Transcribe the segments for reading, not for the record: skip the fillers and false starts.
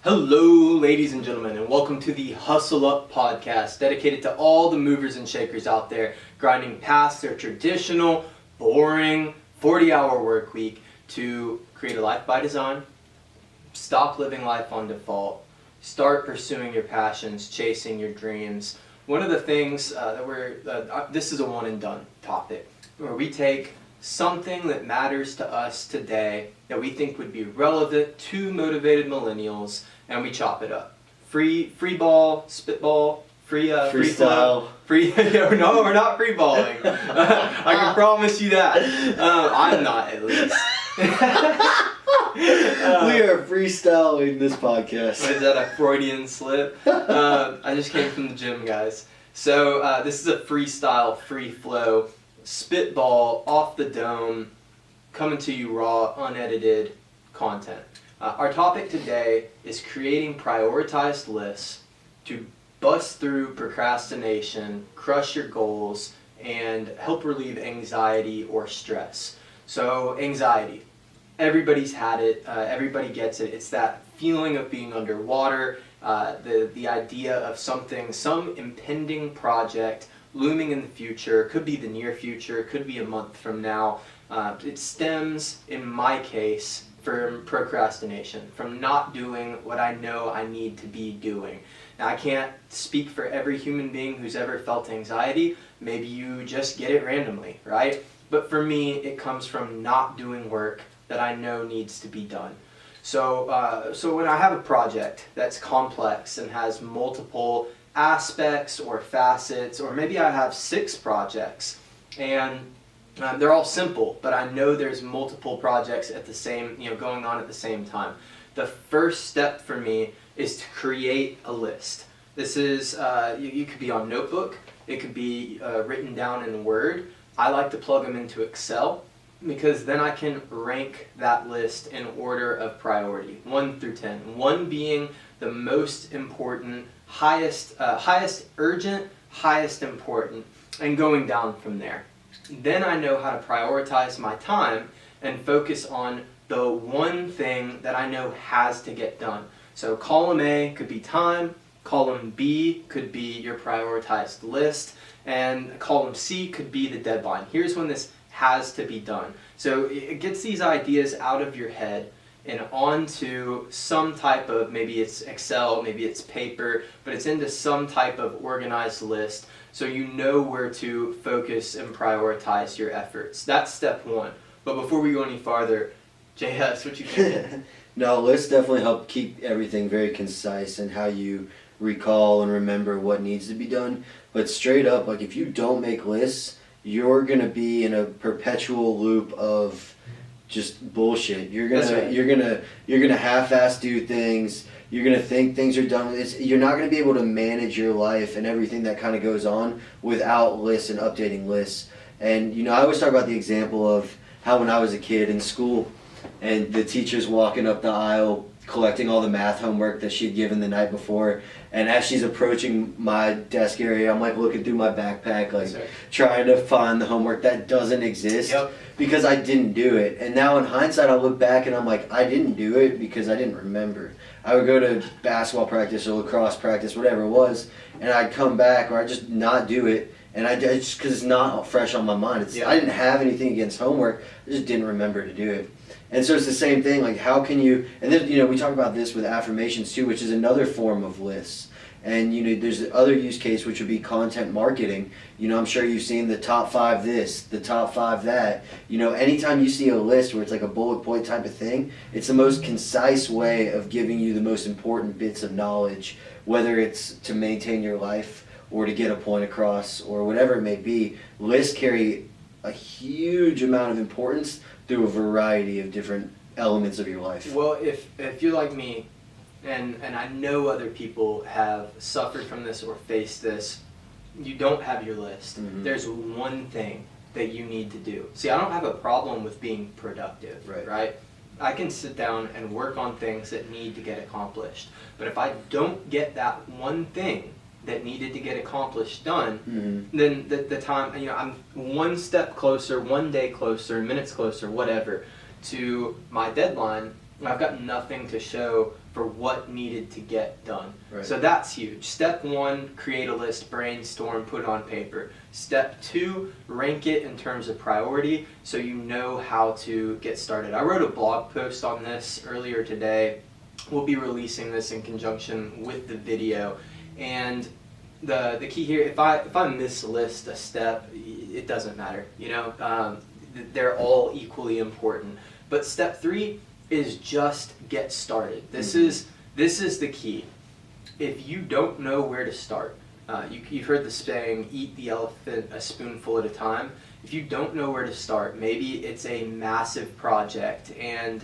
Hello, ladies and gentlemen, and welcome to the Hustle Up podcast, dedicated to all the movers and shakers out there grinding past their traditional, boring 40-hour work week to create a life by design, stop living life on default, start pursuing your passions, chasing your dreams. One of the things this is a one and done topic, where we take something that matters to us today that we think would be relevant to motivated millennials, and we chop it up. Free ball, spitball, freestyle. No, we're not free balling. I can promise you that. I'm not, at least. We are freestyling this podcast. Is that a Freudian slip? I just came from the gym, guys. So this is a freestyle, free flow, spitball, off the dome, coming to you raw, unedited content. Our topic today is creating prioritized lists to bust through procrastination, crush your goals, and help relieve anxiety or stress. So anxiety, everybody's had it, everybody gets it. It's that feeling of being underwater, the idea of some impending project looming in the future. Could be the near future, could be a month from now. It stems, in my case, from procrastination, from not doing what I know I need to be doing. Now, I can't speak for every human being who's ever felt anxiety. Maybe you just get it randomly, right? But for me, it comes from not doing work that I know needs to be done. So when I have a project that's complex and has multiple aspects or facets, or maybe I have 6 projects and they're all simple, but I know there's multiple projects at the same, going on at the same time. The first step for me is to create a list. This is, you could be on notebook, it could be written down in Word. I like to plug them into Excel because then I can rank that list in order of priority, 1 through 10. 1 being the most important, highest urgent, highest important, and going down from there. Then I know how to prioritize my time and focus on the one thing that I know has to get done. So column A could be time, column B could be your prioritized list, and column C could be the deadline. Here's when this has to be done. So it gets these ideas out of your head and onto some type of, maybe it's Excel, maybe it's paper, but it's into some type of organized list, so you know where to focus and prioritize your efforts. That's step 1. But before we go any farther, JS, what you think? No, lists definitely help keep everything very concise and how you recall and remember what needs to be done. But straight up, like, if you don't make lists, you're gonna be in a perpetual loop of just bullshit. You're gonna half-ass do things. You're gonna think things are done. You're not gonna be able to manage your life and everything that kind of goes on without lists and updating lists. And I always talk about the example of how when I was a kid in school, and the teacher's walking up the aisle collecting all the math homework that she'd given the night before, and as she's approaching my desk area, I'm like looking through my backpack, like trying to find the homework that doesn't exist. Yep. Because I didn't do it. And now in hindsight, I look back and I'm like, I didn't do it because I didn't remember. I would go to basketball practice or lacrosse practice, whatever it was, and I'd come back or I'd just not do it. And I just, because it's not fresh on my mind. I didn't have anything against homework. I just didn't remember to do it. And so it's the same thing, like how can you, and then, we talk about this with affirmations too, which is another form of lists. And, there's the other use case, which would be content marketing. I'm sure you've seen the top 5 this, the top 5 that. Anytime you see a list where it's like a bullet point type of thing, it's the most concise way of giving you the most important bits of knowledge, whether it's to maintain your life or to get a point across or whatever it may be. Lists carry a huge amount of importance through a variety of different elements of your life. Well, if you're like me, and I know other people have suffered from this or faced this, you don't have your list. Mm-hmm. There's one thing that you need to do. See, I don't have a problem with being productive, right? I can sit down and work on things that need to get accomplished. But if I don't get that one thing that needed to get accomplished done, then the time, I'm one step closer, one day closer, minutes closer, whatever, to my deadline, I've got nothing to show for what needed to get done. Right. So that's huge. Step 1, create a list, brainstorm, put it on paper. Step 2, rank it in terms of priority so you know how to get started. I wrote a blog post on this earlier today. We'll be releasing this in conjunction with the video. And the key here, if I mislist a step, it doesn't matter. They're all equally important. But step 3 is just get started. This is the key. If you don't know where to start, you've heard the saying, eat the elephant a spoonful at a time. If you don't know where to start, maybe it's a massive project and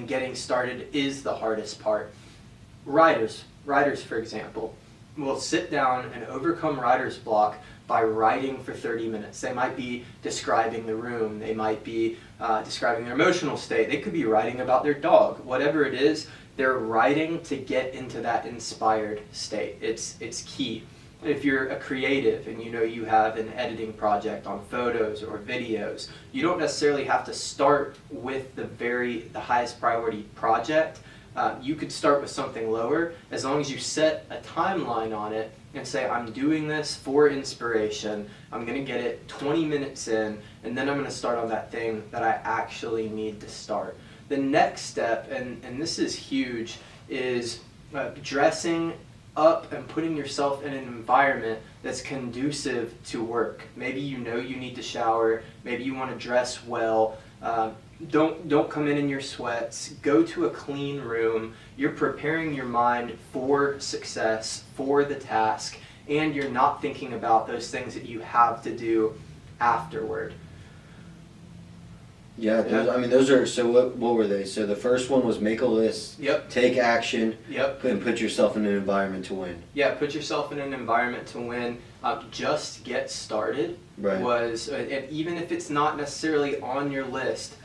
getting started is the hardest part. Writers, for example, will sit down and overcome writer's block by writing for 30 minutes. They might be describing the room. They might be describing their emotional state. They could be writing about their dog. Whatever it is, they're writing to get into that inspired state. It's key. If you're a creative and you have an editing project on photos or videos, you don't necessarily have to start with the highest priority project. You could start with something lower as long as you set a timeline on it and say, I'm doing this for inspiration. I'm going to get it 20 minutes in, and then I'm going to start on that thing that I actually need to start. The next step, and this is huge, is dressing up and putting yourself in an environment that's conducive to work. Maybe you need to shower. Maybe you want to dress well. Don't come in your sweats. Go to a clean room. You're preparing your mind for success, for the task, and you're not thinking about those things that you have to do afterward. Yeah, those are, so what were they? So the first one was make a list, Yep. take action, Yep. and put yourself in an environment to win. Yeah, put yourself in an environment to win. Just get started. Right. And even if it's not necessarily on your list,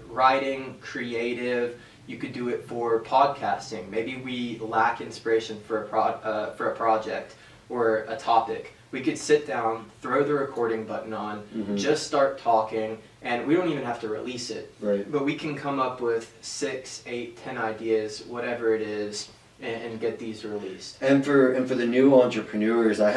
writing, creative, you could do it for podcasting. Maybe we lack inspiration for a project or a topic. We could sit down, throw the recording button on, just start talking, and we don't even have to release it. Right. But we can come up with 6, 8, 10 ideas, whatever it is, and get these released. And for the new entrepreneurs, I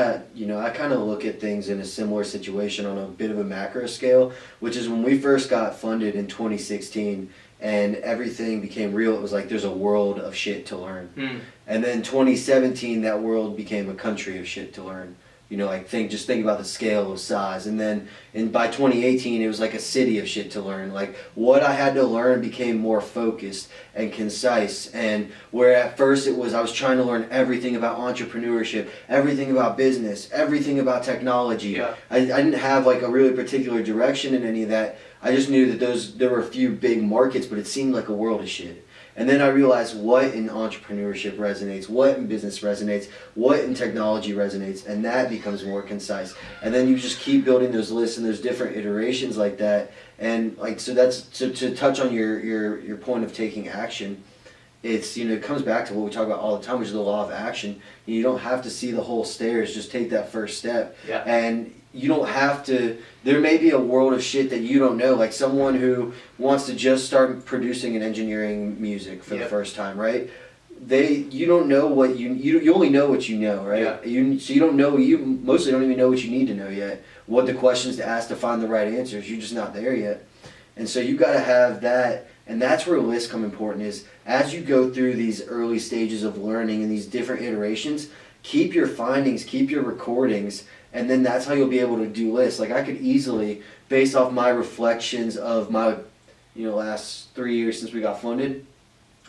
kind of look at things in a similar situation on a bit of a macro scale, which is when we first got funded in 2016 and everything became real. It was like there's a world of shit to learn. And then 2017, that world became a country of shit to learn. Just think about the scale of size. And then by 2018, it was like a city of shit to learn. Like what I had to learn became more focused and concise. And where at first I was trying to learn everything about entrepreneurship, everything about business, everything about technology. Yeah. I didn't have like a really particular direction in any of that. I just knew that there were a few big markets, but it seemed like a world of shit. And then I realized what in entrepreneurship resonates, what in business resonates, what in technology resonates, and that becomes more concise. And then you just keep building those lists, and there's different iterations like that. And to touch on your point of taking action, it comes back to what we talk about all the time, which is the law of action. You don't have to see the whole stairs, just take that first step. Yeah. And you don't have to, there may be a world of shit that you don't know, like someone who wants to just start producing and engineering music for the first time, right? You don't know what you only know what you know, right? Yeah. So you mostly don't even know what you need to know yet, what the questions to ask to find the right answers. You're just not there yet. And so you got to have that, and that's where lists come important, is as you go through these early stages of learning and these different iterations, keep your findings, keep your recordings, and then that's how you'll be able to do lists. Like I could easily, based off my reflections of my last 3 years since we got funded,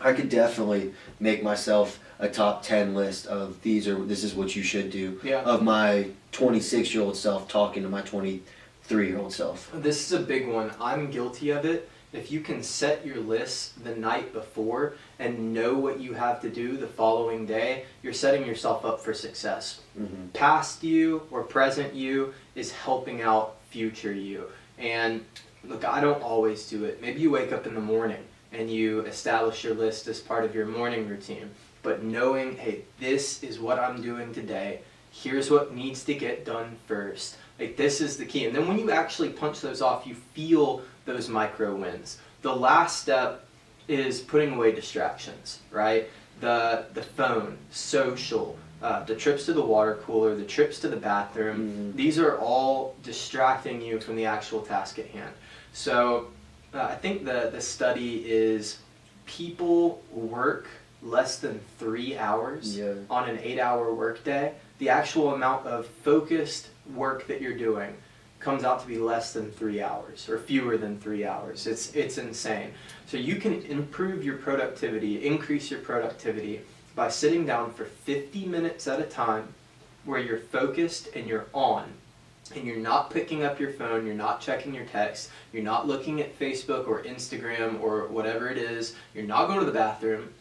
I could definitely make myself a top 10 list of this is what you should do, of my 26-year-old self talking to my 23-year-old self. This is a big one. I'm guilty of it. If you can set your lists the night before and know what you have to do the following day, you're setting yourself up for success. Past you or present you is helping out future you. And look, I don't always do it. Maybe you wake up in the morning and you establish your list as part of your morning routine. But knowing, hey, this is what I'm doing today. Here's what needs to get done first. Like this is the key. And then when you actually punch those off, you feel those micro wins. The last step is putting away distractions, right? The phone, social, the trips to the water cooler, the trips to the bathroom, these are all distracting you from the actual task at hand. So I think the study is people work less than 3 hours on an 8-hour workday. The actual amount of focused work that you're doing comes out to be less than 3 hours or fewer than 3 hours. It's insane. So you can improve your productivity, increase your productivity by sitting down for 50 minutes at a time where you're focused and you're on, and you're not picking up your phone, you're not checking your text, you're not looking at Facebook or Instagram or whatever it is, you're not going to the bathroom,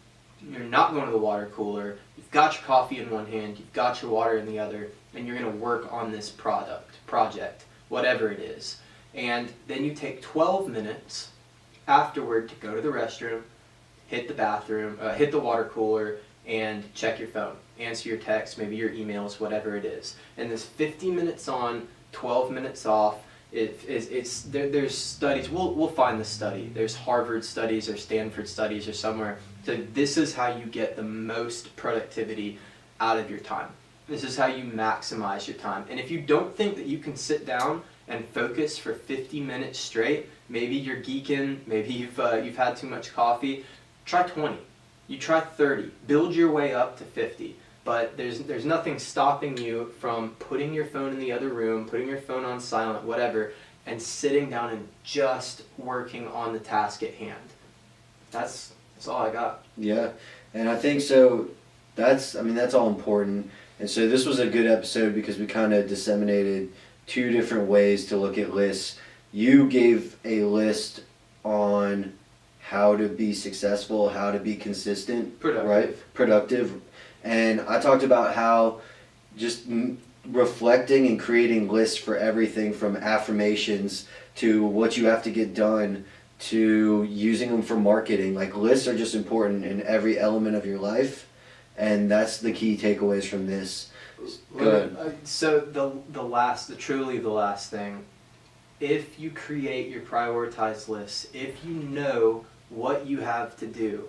you're not going to the water cooler, you've got your coffee in one hand, you've got your water in the other, and you're going to work on this project, whatever it is. And then you take 12 minutes afterward to go to the restroom, hit the bathroom, hit the water cooler, and check your phone, answer your text, maybe your emails, whatever it is. And this 50 minutes on, 12 minutes off, there's studies, we'll find the study. There's Harvard studies or Stanford studies or somewhere. So this is how you get the most productivity out of your time. This is how you maximize your time. And if you don't think that you can sit down and focus for 50 minutes straight, maybe you're geeking, maybe you've had too much coffee, try 20. You try 30. Build your way up to 50. But there's nothing stopping you from putting your phone in the other room, putting your phone on silent, whatever, and sitting down and just working on the task at hand. That's all I got. Yeah, and I think so. That's all important. And so this was a good episode because we kind of disseminated 2 different ways to look at lists. You gave a list on how to be successful, how to be consistent, productive. And I talked about how just reflecting and creating lists for everything from affirmations to what you have to get done to using them for marketing. Like, lists are just important in every element of your life, and that's the key takeaways from this. Good. So truly the last thing, if you create your prioritized lists, if you know what you have to do,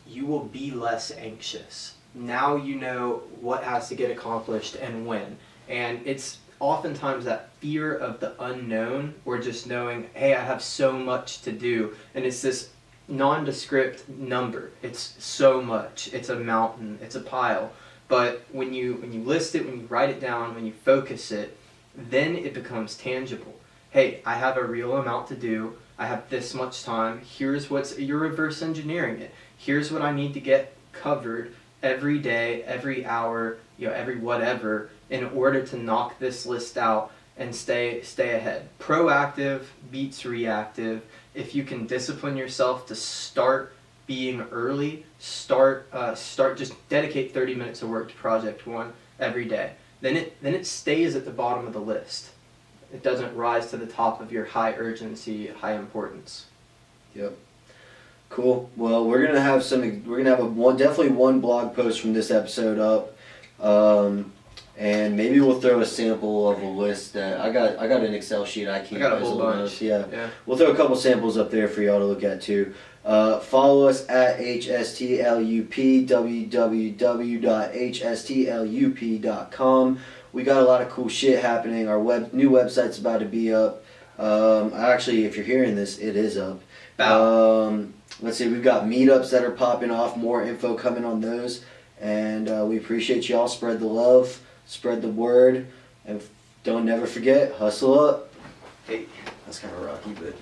you will be less anxious. Now you know what has to get accomplished and when. And it's oftentimes that fear of the unknown, or just knowing, hey, I have so much to do. And it's this nondescript number. It's so much. It's a mountain. It's a pile. But when you list it, when you write it down, when you focus it, then it becomes tangible. Hey, I have a real amount to do. I have this much time. You're reverse engineering it. Here's what I need to get covered every day, every hour, every whatever, in order to knock this list out and stay ahead. Proactive beats reactive. If you can discipline yourself to start being early, just dedicate 30 minutes of work to project 1 every day. Then it stays at the bottom of the list. It doesn't rise to the top of your high urgency, high importance. Yep. Cool. Well, we're gonna have definitely one blog post from this episode up, and maybe we'll throw a sample of a list that I got an Excel sheet I keep. I got a whole bunch. Yeah. We'll throw a couple samples up there for y'all to look at too. Follow us at HSTLUP, www.HSTLUP.com. We got a lot of cool shit happening. Our new website's about to be up. Actually, if you're hearing this, it is up. Let's see, we've got meetups that are popping off, more info coming on those. And we appreciate y'all. Spread the love, spread the word, and never forget, hustle up. Hey, that's kind of rocky, but...